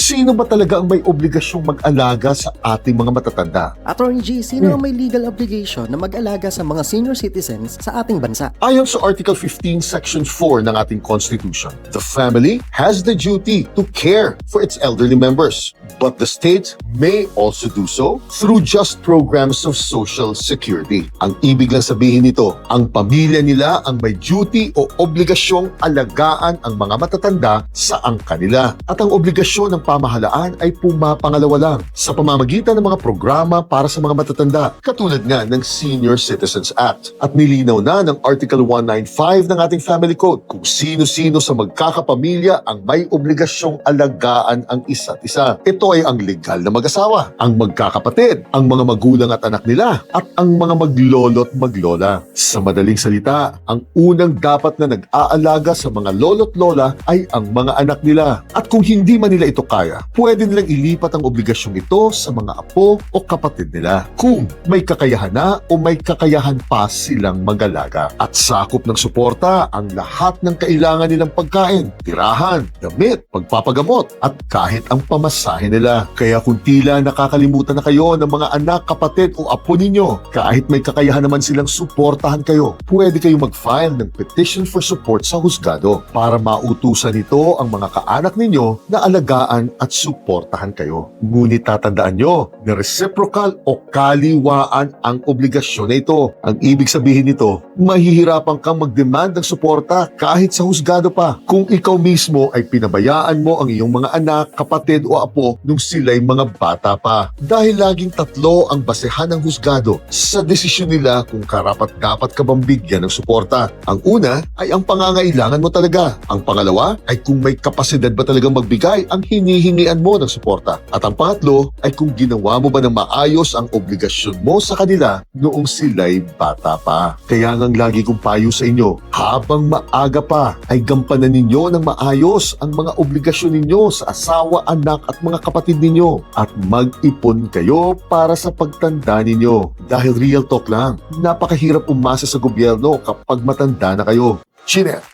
Sino ba talaga ang may obligasyong mag-alaga sa ating mga matatanda? Attorney G, sino ang may legal obligation na mag-alaga sa mga senior citizens sa ating bansa? Ayon sa Article 15, Section 4 ng ating Constitution, the family has the duty to care for its elderly members, but the state may also do so through just programs of social security. Ang ibig lang sabihin nito, ang pamilya nila ang may duty o obligasyong alagaan ang mga matatanda sa ang kanila. At ang obligasyon ng pamahalaan ay pumapangalawa lang sa pamamagitan ng mga programa para sa mga matatanda, katulad nga ng Senior Citizens Act. At nilinaw na ng Article 195 ng ating Family Code kung sino-sino sa magkakapamilya ang may obligasyong alagaan ang isa't isa. Ito ay ang legal na mag-asawa, ang magkakapatid, ang mga magulang at anak nila, at ang mga maglolo at maglola. Sa madaling salita, ang unang dapat na nag-aalaga sa mga lolo't lola ay ang mga anak nila. At kung hindi man nila ito kaya, pwede nilang ilipat ang obligasyong ito sa mga apo o kapatid nila kung may kakayahan na o may kakayahan pa silang mag-alaga. At sakop ng suporta ang lahat ng kailangan nilang pagkain, tirahan, damit, pagpapagamot, at kahit ang pamasahe nila. Kaya kung tila nakakalimutan na kayo ng mga anak, kapatid o apo ninyo, kahit may kakayahan naman silang suportahan kayo, pwede kayong mag-file ng petition for support sa husgado para mautusan nito ang mga kaanak ninyo na alagaan at suportahan kayo. Ngunit tatandaan nyo na reciprocal o kaliwaan ang obligasyon na ito. Ang ibig sabihin nito, mahihirapan kang mag-demand ng suporta kahit sa husgado pa kung ikaw mismo ay pinabayaan mo ang iyong mga anak, kapatid o apo nung sila'y mga bata pa. Dahil laging tatlo ang basehan ng husgado sa desisyon nila kung karapat-dapat ka bang bigyan ng suporta. Ang una ay ang pangangailangan mo talaga. Ang pangalawa ay kung may kapasidad ba talagang magbigay ang hinihingian mo ng suporta. At ang pangatlo ay kung ginawa mo ba ng maayos ang obligasyon mo sa kanila noong sila'y bata pa. Kaya ngang lagi kong payo sa inyo, habang maaga pa ay gampanan ninyo ng maayos ang mga obligasyon ninyo sa asawa, anak at mga kapatid ninyo at mag-ipon kayo para sa pagtanda ninyo. Dahil real talk lang, napakahirap umasa sa gobyerno kapag matanda na kayo. Chinel!